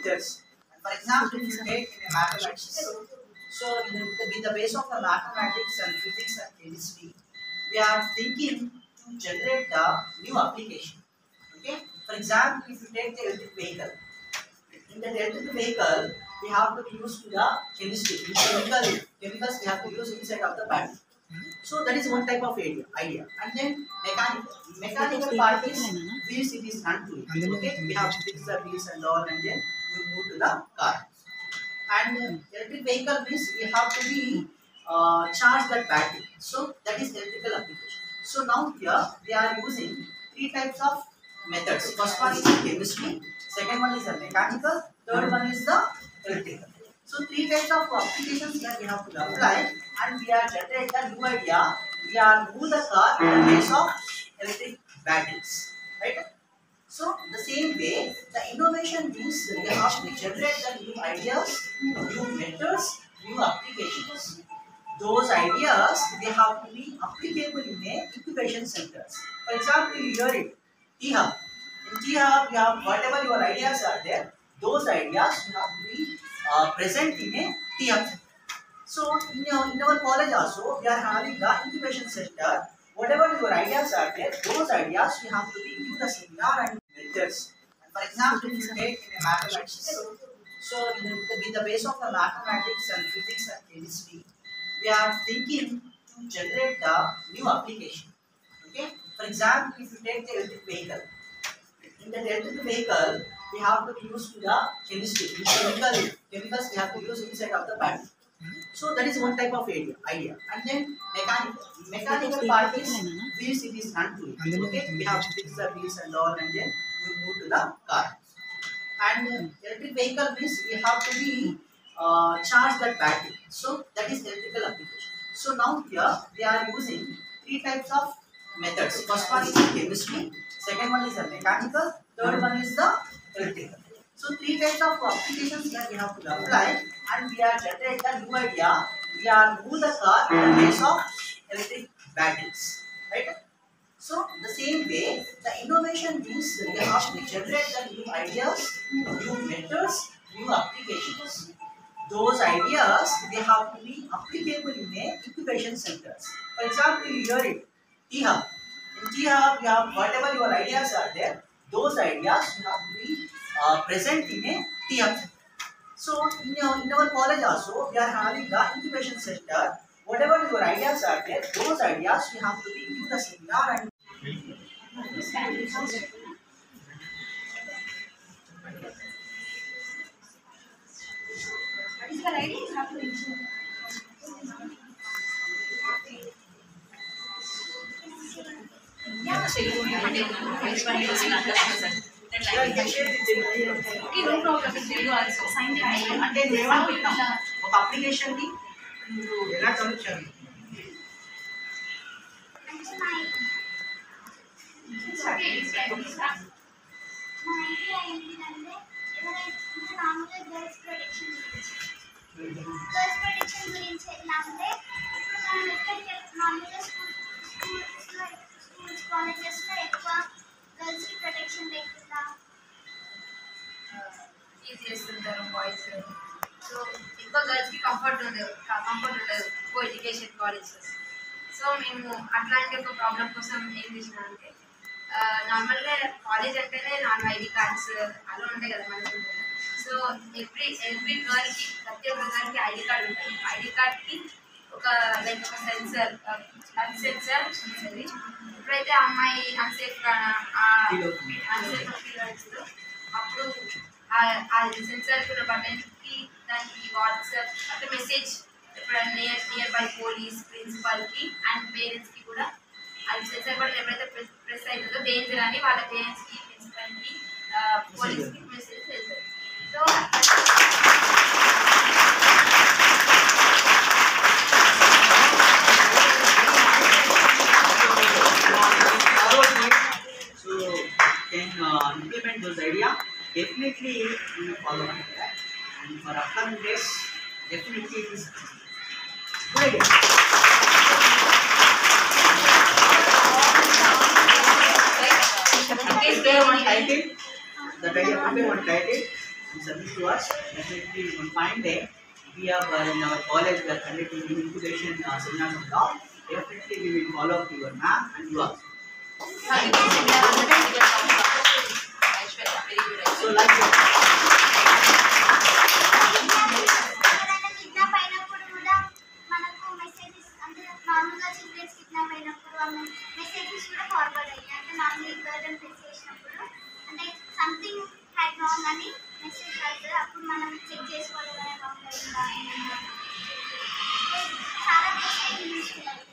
methods. For example, if you take in a mathematics, so with the base of the mathematics and physics and chemistry, we are thinking to generate the new application. Okay. For example, if you take the electric vehicle, in the electric vehicle, we have to use the chemistry, chemicals we have to use inside of the battery. So that is one type of idea. And then mechanical part is wheels it is run to it. Okay, we have to fix the wheels and all, and then we move to the car. And electric vehicle means we have to be charge that battery. So that is electrical application. So now here we are using three types of methods. First one is chemistry, second one is the mechanical, third one is the electrical. So three types of applications here we have to apply, and we are generate the new idea. We are move the car in the base of electric batteries, right? So the same way, the innovation means we have to generate the new ideas, new methods, new applications. Those ideas they have to be applicable in a incubation centers. For example, you hear it, T-Hub. In T-Hub, you have whatever your ideas are there, those ideas you have to be present in a T-Hub center. So in our college also, we are having the incubation center. Whatever your ideas are there, those ideas you have to be give the seminar and methods. And for example, if you take in a mathematics, so with the base of the mathematics and physics and chemistry, we are thinking to generate the new application. Okay. For example, if you take the electric vehicle, in the electric vehicle, we have to use the chemistry, chemicals we have to use inside of the battery. So that is one type of idea. And then mechanical part is wheels it is run to it. Okay, we have to fix the wheels and all, and then we move to the car. And electric vehicle means we have to be charge that battery. So that is electrical application. So now here we are using three types of methods. First one is chemistry, second one is the mechanical, third one is the electrical. So three types of applications here we have to apply, and we are generate the new idea. We are move the car in the base of electric batteries, right? So the same way, the innovation means we have to generate the new ideas, new methods, new applications. Those ideas they have to be applicable in a incubation centers. For example, you hear it, T-Hub. In T-Hub, you have whatever your ideas are there, those ideas you have to be present in a T-Hub center. So in our college also, we are having the incubation center. Whatever your ideas are there, those ideas you have to be give the seminar and What is the idea? You have to mention. Yeah, okay, no problem. You also sign it. అంటే మేమనుకుంటున్నాం ఒక application ని మీరు ఎలా develop చేయాలి. చేస్తుంటారు boys. So ఎక్కువ గర్ల్స్కి comfort ఉండదు ఎక్కువ ఎడ్యుకేషన్ కాలేజెస్. సో మేము అట్లాంటి ఒక ప్రాబ్లం కోసం ఏం చేసినామంటే, నార్మల్గా కాలేజ్ అంటేనే నార్మల్ ఐడి కార్డ్స్ అలా ఉంటాయి కదా మనకు. సో ఎవ్రీ గర్ల్కి ప్రతి ఒక్క గర్ల్కి ఐడి కార్డ్ ఉంటుంది. ఐడి కార్డ్కి ఒక సెన్సర్ ఉంటుంది. ఎప్పుడైతే అమ్మాయి అన్సేఫ్గా ఫీల్ అవుతుందో అప్పుడు ఆ సెన్సార్ కూడా బటన్కి దానికి వాట్సాప్ అంటే మెసేజ్ ఎప్పుడైనా నియర్ బై పోలీస్ ప్రిన్సిపాల్కి అండ్ పేరెంట్స్కి కూడా అది సెన్సార్ బటన్ ఎప్పుడైతే ప్రెస్ అవుతుందో డేంజర్ అని వాళ్ళ పేరెంట్స్కి ప్రిన్సిపల్కి పోలీస్కి మెసేజ్ వెళ్తుంది. So implement those ideas, definitely we will follow on that. And for upcoming days, definitely it is good idea. Prepare one title. That idea, prepare one title. and submit to us. Definitely on fine day. We have in our college we are conducting incubation seminars on law. Definitely we will follow up to your map and you also. So like నార్మల్గా children's kidnap అయినప్పుడు messages కూడా forward అయ్యాయి. అంటే normal girl face చేసినప్పుడు అంటే something had wrong అని message రాస్తుంది. అప్పుడు మనం చెక్ చేసుకోవాలి రాంగ్ అయిందా చాలా యూస్ఫుల్